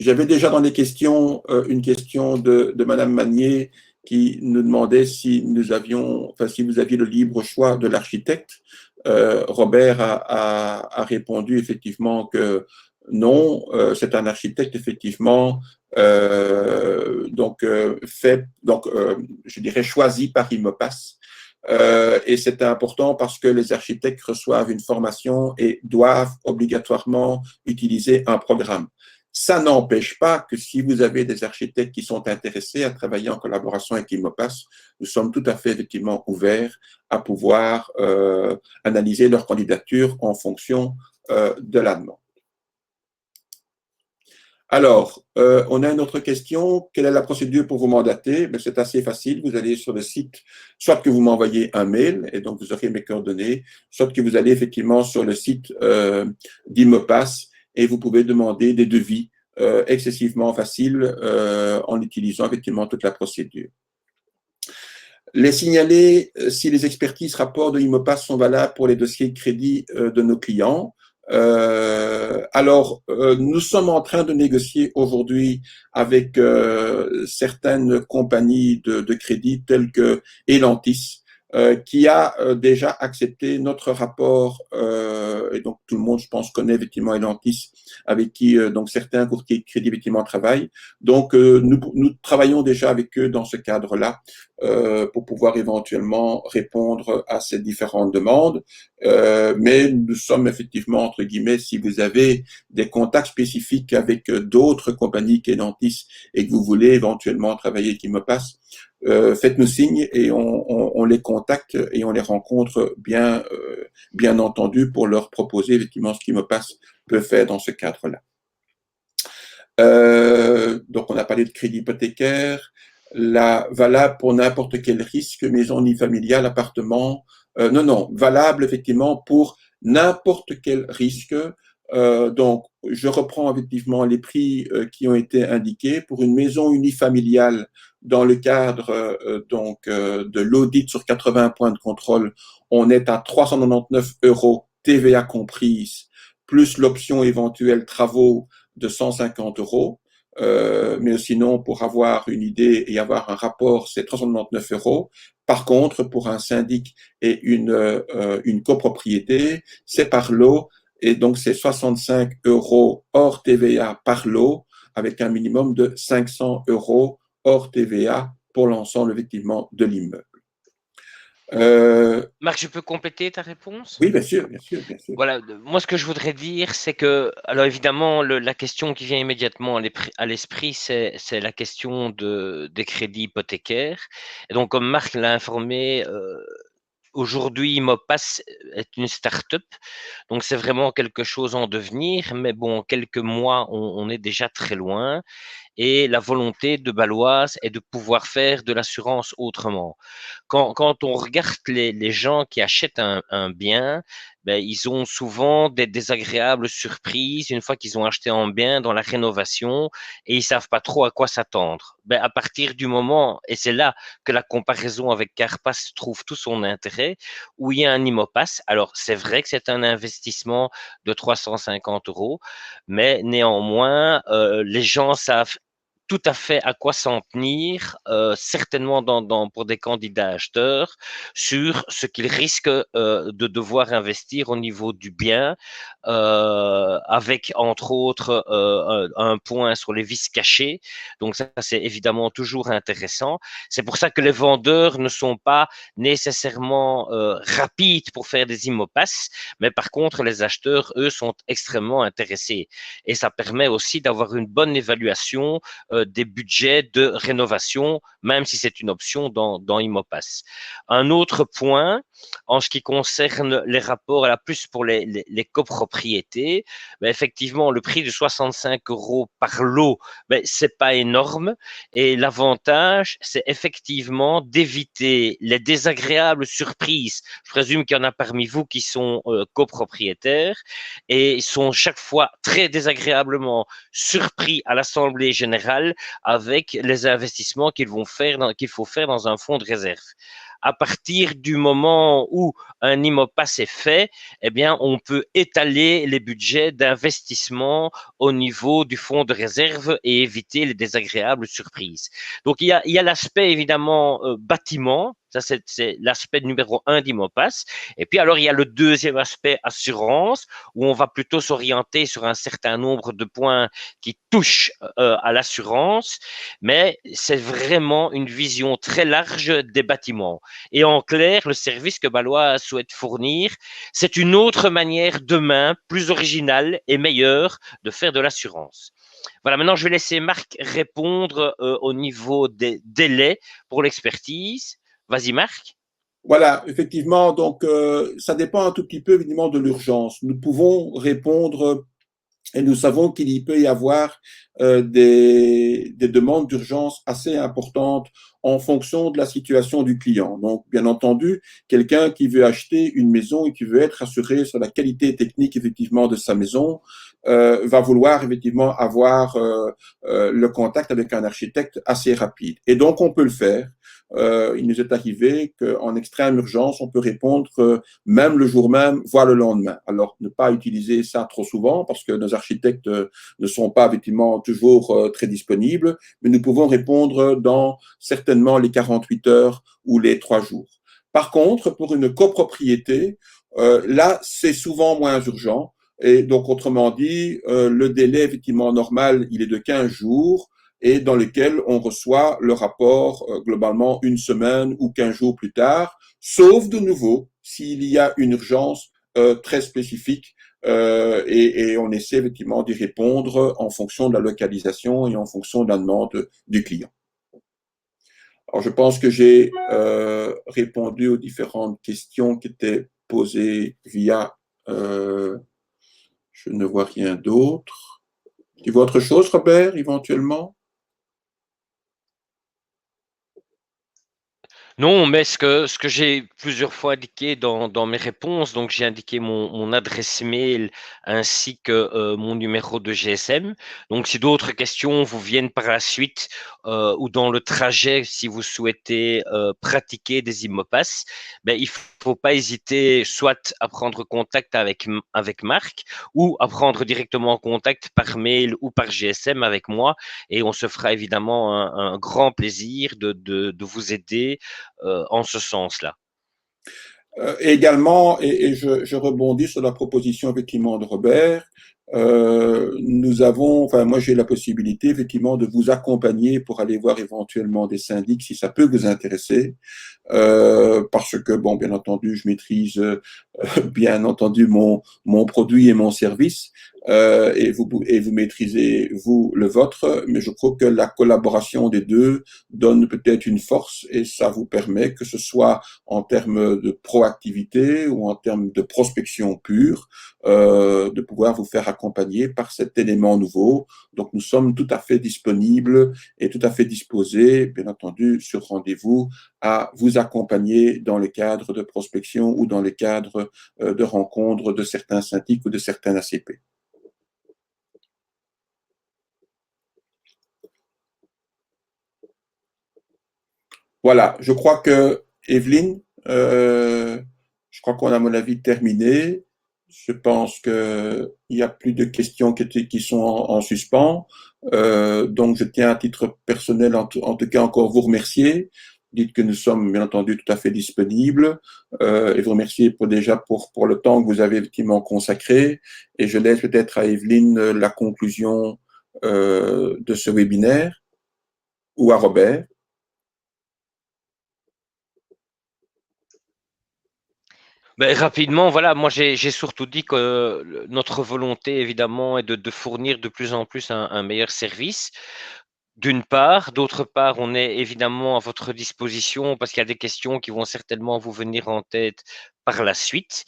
J'avais déjà dans les questions une question de Madame Magnier qui nous demandait si nous avions, enfin si vous aviez le libre choix de l'architecte. Robert a répondu effectivement que non, c'est un architecte effectivement je dirais choisi par IMOPAS. Et c'est important parce que les architectes reçoivent une formation et doivent obligatoirement utiliser un programme. Ça n'empêche pas que si vous avez des architectes qui sont intéressés à travailler en collaboration avec Imopass, nous sommes tout à fait effectivement ouverts à pouvoir analyser leur candidature en fonction de la demande. Alors, on a une autre question. Quelle est la procédure pour vous mandater? C'est assez facile. Vous allez sur le site, soit que vous m'envoyez un mail, et donc vous aurez mes coordonnées, soit que vous allez effectivement sur le site d'Imopass et vous pouvez demander des devis excessivement faciles en utilisant effectivement toute la procédure. Les signaler si les expertises rapports de Imopass sont valables pour les dossiers de crédit de nos clients. Nous sommes en train de négocier aujourd'hui avec certaines compagnies de crédit telles que Elantis, qui a déjà accepté notre rapport, et donc tout le monde, je pense, connaît effectivement Elantis, avec qui donc certains courtiers de crédit effectivement travaillent. Donc nous travaillons déjà avec eux dans ce cadre-là pour pouvoir éventuellement répondre à ces différentes demandes. Mais nous sommes effectivement, entre guillemets, si vous avez des contacts spécifiques avec d'autres compagnies qu'Elantis et que vous voulez éventuellement travailler avec Imopass, faites-nous signe et on les contacte et on les rencontre bien entendu pour leur proposer effectivement ce qu'Imopass peut faire dans ce cadre-là. Donc on a parlé de crédit hypothécaire, valable pour n'importe quel risque, maison unifamiliale, appartement. Non, valable effectivement pour n'importe quel risque. Donc, je reprends effectivement les prix qui ont été indiqués pour une maison unifamiliale dans le cadre de l'audit sur 80 points de contrôle. On est à 399 € TVA comprise, plus l'option éventuelle travaux de 150 €. Mais sinon, pour avoir une idée et avoir un rapport, c'est 399 €. Par contre, pour un syndic et une copropriété, c'est par lot, et donc c'est 65 € hors TVA par lot, avec un minimum de 500 € hors TVA pour l'ensemble effectivement de l'immeuble. Marc, je peux compléter ta réponse? Oui, bien sûr, bien sûr, bien sûr. Voilà, moi ce que je voudrais dire, c'est que, alors évidemment, la question qui vient immédiatement à l'esprit, c'est la question des crédits hypothécaires. Et donc, comme Marc l'a informé, aujourd'hui, Imopass est une start-up, donc c'est vraiment quelque chose en devenir, mais bon, en quelques mois, on est déjà très loin. Et la volonté de Baloise est de pouvoir faire de l'assurance autrement. Quand on regarde les gens qui achètent un bien, ben, ils ont souvent des désagréables surprises une fois qu'ils ont acheté un bien dans la rénovation et ils savent pas trop à quoi s'attendre. Ben, à partir du moment, et c'est là que la comparaison avec Carpass trouve tout son intérêt, où il y a un Imopass. Alors, c'est vrai que c'est un investissement de 350 €, mais néanmoins, les gens savent tout à fait à quoi s'en tenir, certainement pour des candidats acheteurs, sur ce qu'ils risquent de devoir investir au niveau du bien, avec entre autres un point sur les vices cachés. Donc ça, c'est évidemment toujours intéressant. C'est pour ça que les vendeurs ne sont pas nécessairement rapides pour faire des Imopass, mais par contre, les acheteurs, eux, sont extrêmement intéressés. Et ça permet aussi d'avoir une bonne évaluation des budgets de rénovation, même si c'est une option dans Imopass. Un autre point, en ce qui concerne les rapports, là, plus pour les copropriétés, ben, effectivement, le prix de 65 € par lot, ben, c'est pas énorme. Et l'avantage, c'est effectivement d'éviter les désagréables surprises. Je présume qu'il y en a parmi vous qui sont copropriétaires et sont chaque fois très désagréablement surpris à l'Assemblée générale avec les investissements qu'il faut faire dans un fonds de réserve. À partir du moment où un Imopass est fait, eh bien, on peut étaler les budgets d'investissement au niveau du fonds de réserve et éviter les désagréables surprises. Donc, il y a l'aspect évidemment bâtiment. Ça, c'est l'aspect numéro 1 d'Imopass. Et puis, alors, il y a le deuxième aspect, assurance, où on va plutôt s'orienter sur un certain nombre de points qui touchent à l'assurance, mais c'est vraiment une vision très large des bâtiments. Et en clair, le service que Baloise souhaite fournir, c'est une autre manière demain, plus originale et meilleure de faire de l'assurance. Voilà, maintenant je vais laisser Marc répondre au niveau des délais pour l'expertise. Vas-y Marc. Voilà, effectivement, donc ça dépend un tout petit peu évidemment de l'urgence. Nous pouvons répondre et nous savons qu'il peut y avoir des demandes d'urgence assez importantes en fonction de la situation du client. Donc, bien entendu, quelqu'un qui veut acheter une maison et qui veut être assuré sur la qualité technique effectivement de sa maison va vouloir effectivement avoir le contact avec un architecte assez rapide. Et donc, on peut le faire. Il nous est arrivé qu'en extrême urgence, on peut répondre même le jour même, voire le lendemain. Alors, ne pas utiliser ça trop souvent parce que nos architectes ne sont pas effectivement toujours très disponibles, mais nous pouvons répondre dans certainement les 48 heures ou les 3 jours. Par contre, pour une copropriété, là, c'est souvent moins urgent. Et donc, autrement dit, le délai effectivement normal, il est de 15 jours et dans lequel on reçoit le rapport globalement une semaine ou 15 jours plus tard, sauf de nouveau s'il y a une urgence très spécifique et on essaie effectivement d'y répondre en fonction de la localisation et en fonction de la demande du client. Alors, je pense que j'ai répondu aux différentes questions qui étaient posées via je ne vois rien d'autre. Tu vois autre chose, Robert, éventuellement? Non, mais ce que j'ai plusieurs fois indiqué dans mes réponses, donc j'ai indiqué mon adresse mail ainsi que mon numéro de GSM. Donc, si d'autres questions vous viennent par la suite ou dans le trajet, si vous souhaitez pratiquer des Imopass, ben, il faut pas hésiter soit à prendre contact avec Marc ou à prendre directement contact par mail ou par GSM avec moi et on se fera évidemment un grand plaisir de vous aider en ce sens-là. Également, et je rebondis sur la proposition effectivement de Robert, nous avons, enfin moi j'ai la possibilité effectivement de vous accompagner pour aller voir éventuellement des syndics si ça peut vous intéresser, parce que bon bien entendu je maîtrise bien entendu mon produit et mon service et vous maîtrisez vous le vôtre, mais je crois que la collaboration des deux donne peut-être une force et ça vous permet que ce soit en termes de proactivité ou en termes de prospection pure de pouvoir vous faire accompagner par cet élément nouveau. Donc nous sommes tout à fait disponibles et tout à fait disposés, bien entendu, sur rendez-vous à vous accompagner dans le cadre de prospection ou dans le cadre de rencontres de certains syndics ou de certains ACP. Voilà, je crois que Evelyne, je crois qu'on a à mon avis terminé. Je pense qu'il n'y a plus de questions qui sont en suspens. Donc je tiens à titre personnel en tout cas encore vous remercier. Dites que nous sommes bien entendu tout à fait disponibles et vous remercier déjà pour le temps que vous avez effectivement consacré. Et je laisse peut-être à Evelyne la conclusion de ce webinaire ou à Robert. Ben, rapidement, voilà, moi j'ai surtout dit que notre volonté évidemment est de fournir de plus en plus un meilleur service. D'une part, d'autre part, on est évidemment à votre disposition parce qu'il y a des questions qui vont certainement vous venir en tête par la suite.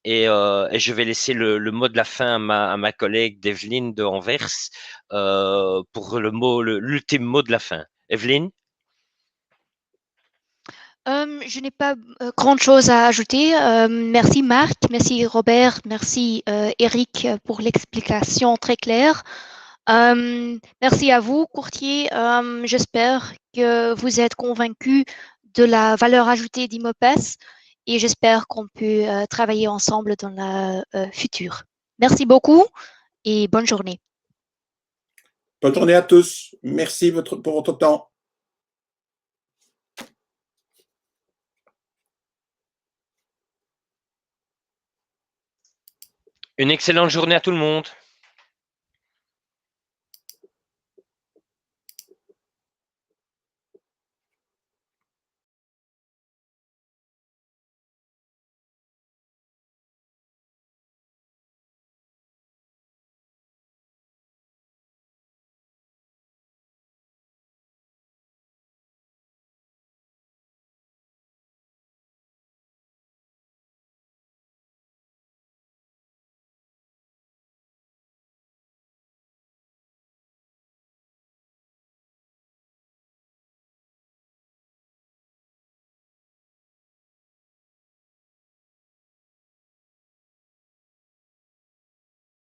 Et je vais laisser le mot de la fin à ma collègue Evelyne de Anvers pour l'ultime mot de la fin. Evelyne? Je n'ai pas grand chose à ajouter. Merci Marc, merci Robert, merci Eric pour l'explication très claire. Merci à vous, courtier. J'espère que vous êtes convaincus de la valeur ajoutée d'Imopass et j'espère qu'on peut travailler ensemble dans le futur. Merci beaucoup et bonne journée. Bonne journée à tous. Merci pour votre temps. Une excellente journée à tout le monde.